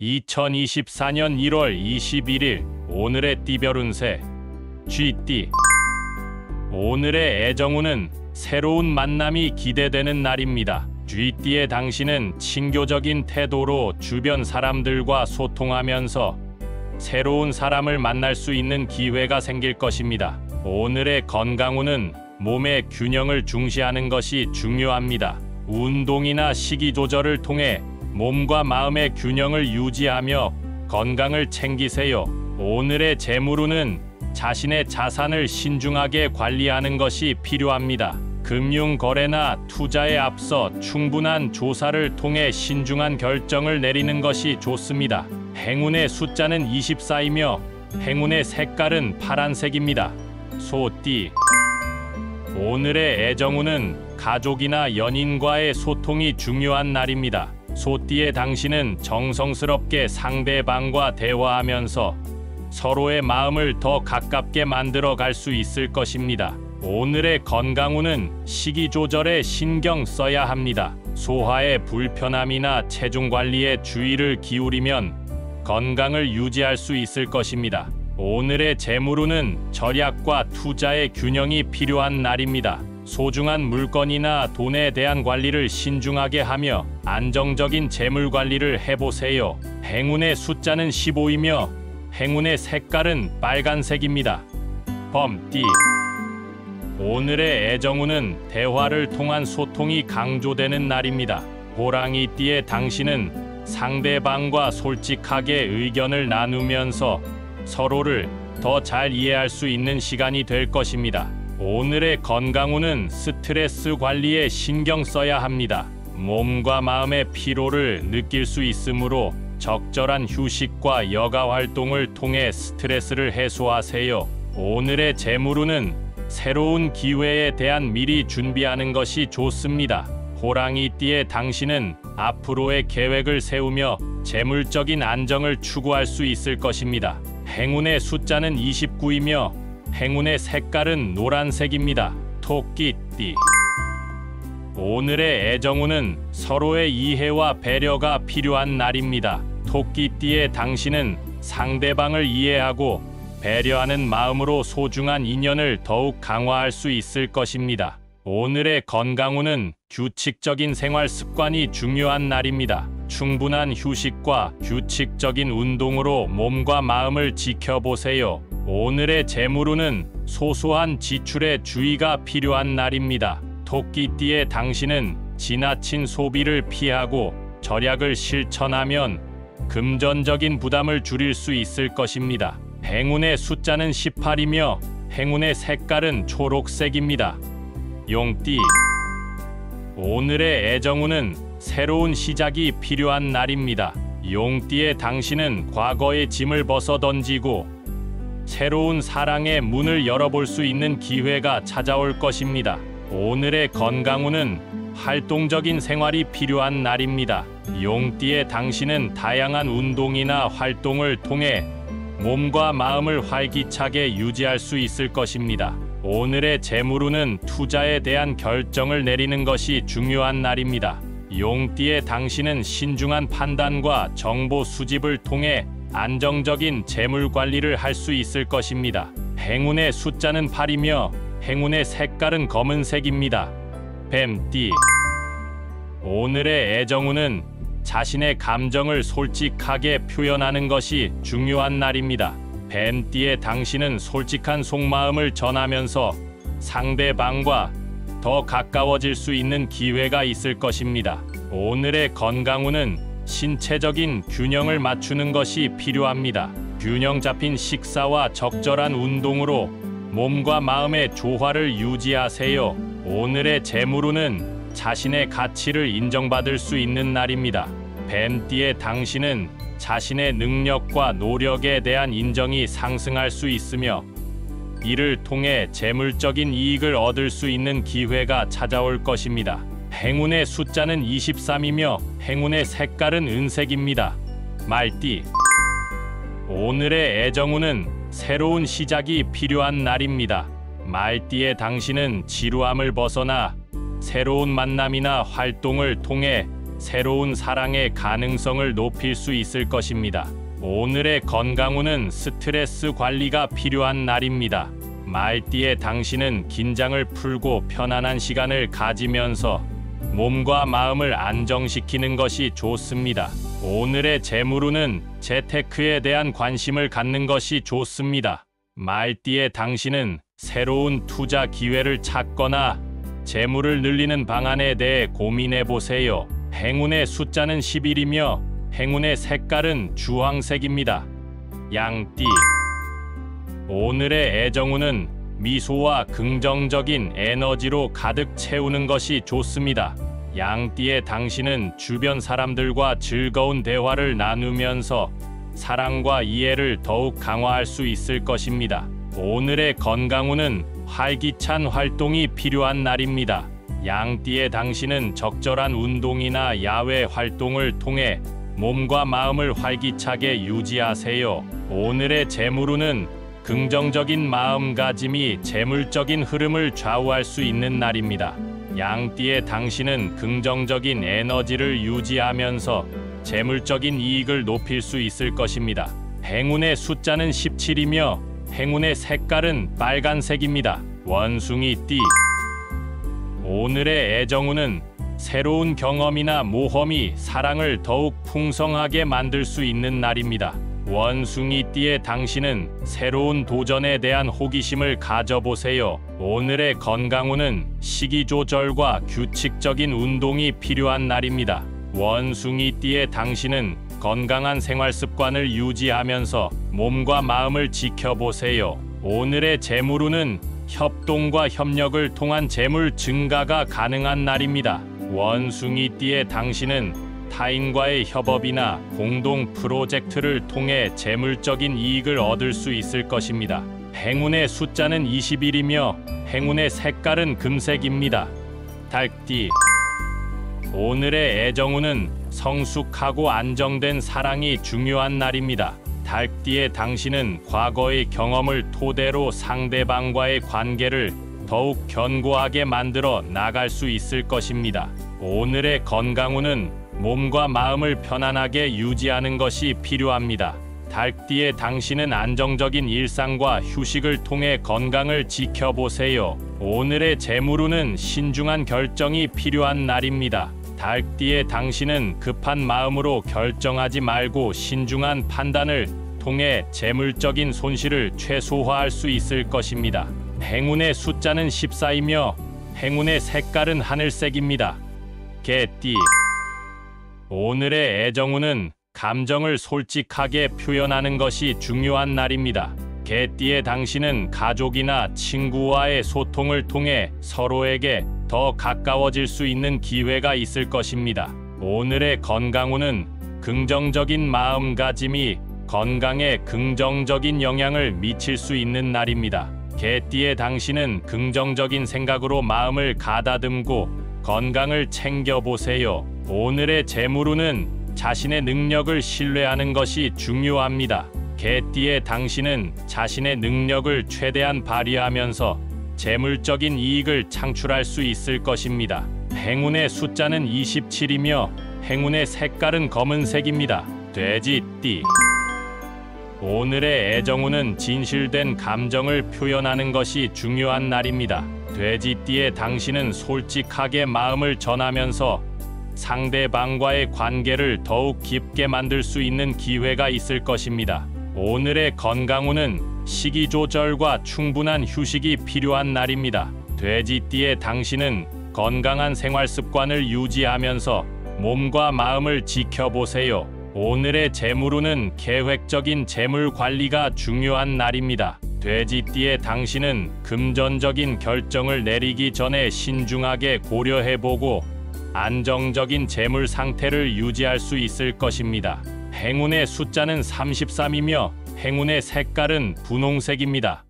2024년 1월 21일 오늘의 띠별 운세 쥐띠. 오늘의 애정운은 새로운 만남이 기대되는 날입니다. 쥐띠의 당신은 친교적인 태도로 주변 사람들과 소통하면서 새로운 사람을 만날 수 있는 기회가 생길 것입니다. 오늘의 건강운은 몸의 균형을 중시하는 것이 중요합니다. 운동이나 식이 조절을 통해 몸과 마음의 균형을 유지하며 건강을 챙기세요. 오늘의 재물운은 자신의 자산을 신중하게 관리하는 것이 필요합니다. 금융 거래나 투자에 앞서 충분한 조사를 통해 신중한 결정을 내리는 것이 좋습니다. 행운의 숫자는 24이며 행운의 색깔은 파란색입니다. 소띠. 오늘의 애정운은 가족이나 연인과의 소통이 중요한 날입니다. 소띠의 당신은 정성스럽게 상대방과 대화하면서 서로의 마음을 더 가깝게 만들어 갈 수 있을 것입니다. 오늘의 건강운은 식이 조절에 신경 써야 합니다. 소화의 불편함이나 체중 관리에 주의를 기울이면 건강을 유지할 수 있을 것입니다. 오늘의 재물운은 절약과 투자의 균형이 필요한 날입니다. 소중한 물건이나 돈에 대한 관리를 신중하게 하며 안정적인 재물 관리를 해보세요. 행운의 숫자는 15이며 행운의 색깔은 빨간색입니다. 범띠. 오늘의 애정운은 대화를 통한 소통이 강조되는 날입니다. 호랑이띠의 당신은 상대방과 솔직하게 의견을 나누면서 서로를 더 잘 이해할 수 있는 시간이 될 것입니다. 오늘의 건강운은 스트레스 관리에 신경 써야 합니다. 몸과 마음의 피로를 느낄 수 있으므로 적절한 휴식과 여가 활동을 통해 스트레스를 해소하세요. 오늘의 재물운은 새로운 기회에 대한 미리 준비하는 것이 좋습니다. 호랑이띠의 당신은 앞으로의 계획을 세우며 재물적인 안정을 추구할 수 있을 것입니다. 행운의 숫자는 29이며 행운의 색깔은 노란색입니다. 토끼띠. 오늘의 애정운은 서로의 이해와 배려가 필요한 날입니다. 토끼띠의 당신은 상대방을 이해하고 배려하는 마음으로 소중한 인연을 더욱 강화할 수 있을 것입니다. 오늘의 건강운은 규칙적인 생활 습관이 중요한 날입니다. 충분한 휴식과 규칙적인 운동으로 몸과 마음을 지켜보세요. 오늘의 재물운은 소소한 지출에 주의가 필요한 날입니다. 토끼띠의 당신은 지나친 소비를 피하고 절약을 실천하면 금전적인 부담을 줄일 수 있을 것입니다. 행운의 숫자는 18이며 행운의 색깔은 초록색입니다. 용띠. 오늘의 애정운은 새로운 시작이 필요한 날입니다. 용띠의 당신은 과거의 짐을 벗어던지고 새로운 사랑의 문을 열어볼 수 있는 기회가 찾아올 것입니다. 오늘의 건강운은 활동적인 생활이 필요한 날입니다. 용띠의 당신은 다양한 운동이나 활동을 통해 몸과 마음을 활기차게 유지할 수 있을 것입니다. 오늘의 재물운은 투자에 대한 결정을 내리는 것이 중요한 날입니다. 용띠의 당신은 신중한 판단과 정보 수집을 통해 안정적인 재물 관리를 할 수 있을 것입니다. 행운의 숫자는 8이며 행운의 색깔은 검은색입니다. 뱀띠. 오늘의 애정운은 자신의 감정을 솔직하게 표현하는 것이 중요한 날입니다. 뱀띠의 당신은 솔직한 속마음을 전하면서 상대방과 더 가까워질 수 있는 기회가 있을 것입니다. 오늘의 건강운은 신체적인 균형을 맞추는 것이 필요합니다. 균형 잡힌 식사와 적절한 운동으로 몸과 마음의 조화를 유지하세요. 오늘의 재물운은 자신의 가치를 인정받을 수 있는 날입니다. 뱀띠의 당신은 자신의 능력과 노력에 대한 인정이 상승할 수 있으며 이를 통해 재물적인 이익을 얻을 수 있는 기회가 찾아올 것입니다. 행운의 숫자는 23이며 행운의 색깔은 은색입니다. 말띠. 오늘의 애정운은 새로운 시작이 필요한 날입니다. 말띠의 당신은 지루함을 벗어나 새로운 만남이나 활동을 통해 새로운 사랑의 가능성을 높일 수 있을 것입니다. 오늘의 건강운은 스트레스 관리가 필요한 날입니다. 말띠의 당신은 긴장을 풀고 편안한 시간을 가지면서 몸과 마음을 안정시키는 것이 좋습니다. 오늘의 재물운은 재테크에 대한 관심을 갖는 것이 좋습니다. 말띠의 당신은 새로운 투자 기회를 찾거나 재물을 늘리는 방안에 대해 고민해 보세요. 행운의 숫자는 11이며 행운의 색깔은 주황색입니다. 양띠. 오늘의 애정운은 미소와 긍정적인 에너지로 가득 채우는 것이 좋습니다. 양띠의 당신은 주변 사람들과 즐거운 대화를 나누면서 사랑과 이해를 더욱 강화할 수 있을 것입니다. 오늘의 건강운은 활기찬 활동이 필요한 날입니다. 양띠의 당신은 적절한 운동이나 야외 활동을 통해 몸과 마음을 활기차게 유지하세요. 오늘의 재물운은 긍정적인 마음가짐이 재물적인 흐름을 좌우할 수 있는 날입니다. 양띠의 당신은 긍정적인 에너지를 유지하면서 재물적인 이익을 높일 수 있을 것입니다. 행운의 숫자는 17이며 행운의 색깔은 빨간색입니다. 원숭이띠. 오늘의 애정운은 새로운 경험이나 모험이 사랑을 더욱 풍성하게 만들 수 있는 날입니다. 원숭이띠의 당신은 새로운 도전에 대한 호기심을 가져보세요. 오늘의 건강운은 식이 조절과 규칙적인 운동이 필요한 날입니다. 원숭이띠의 당신은 건강한 생활 습관을 유지하면서 몸과 마음을 지켜보세요. 오늘의 재물운은 협동과 협력을 통한 재물 증가가 가능한 날입니다. 원숭이띠의 당신은 타인과의 협업이나 공동 프로젝트를 통해 재물적인 이익을 얻을 수 있을 것입니다. 행운의 숫자는 21이며 행운의 색깔은 금색입니다. 닭띠. 오늘의 애정운은 성숙하고 안정된 사랑이 중요한 날입니다. 닭띠의 당신은 과거의 경험을 토대로 상대방과의 관계를 더욱 견고하게 만들어 나갈 수 있을 것입니다. 오늘의 건강운은 몸과 마음을 편안하게 유지하는 것이 필요합니다. 닭띠의 당신은 안정적인 일상과 휴식을 통해 건강을 지켜보세요. 오늘의 재물운은 신중한 결정이 필요한 날입니다. 닭띠의 당신은 급한 마음으로 결정하지 말고 신중한 판단을 통해 재물적인 손실을 최소화할 수 있을 것입니다. 행운의 숫자는 14이며 행운의 색깔은 하늘색입니다. 개띠. 오늘의 애정운은 감정을 솔직하게 표현하는 것이 중요한 날입니다. 개띠의 당신은 가족이나 친구와의 소통을 통해 서로에게 더 가까워질 수 있는 기회가 있을 것입니다. 오늘의 건강운은 긍정적인 마음가짐이 건강에 긍정적인 영향을 미칠 수 있는 날입니다. 개띠의 당신은 긍정적인 생각으로 마음을 가다듬고 건강을 챙겨보세요. 오늘의 재물운은 자신의 능력을 신뢰하는 것이 중요합니다. 개띠의 당신은 자신의 능력을 최대한 발휘하면서 재물적인 이익을 창출할 수 있을 것입니다. 행운의 숫자는 27이며 행운의 색깔은 검은색입니다. 돼지띠. 오늘의 애정운은 진실된 감정을 표현하는 것이 중요한 날입니다. 돼지띠의 당신은 솔직하게 마음을 전하면서 상대방과의 관계를 더욱 깊게 만들 수 있는 기회가 있을 것입니다. 오늘의 건강운은 식이 조절과 충분한 휴식이 필요한 날입니다. 돼지띠의 당신은 건강한 생활 습관을 유지하면서 몸과 마음을 지켜보세요. 오늘의 재물운은 계획적인 재물 관리가 중요한 날입니다. 돼지띠의 당신은 금전적인 결정을 내리기 전에 신중하게 고려해보고 안정적인 재물 상태를 유지할 수 있을 것입니다. 행운의 숫자는 33이며 행운의 색깔은 분홍색입니다.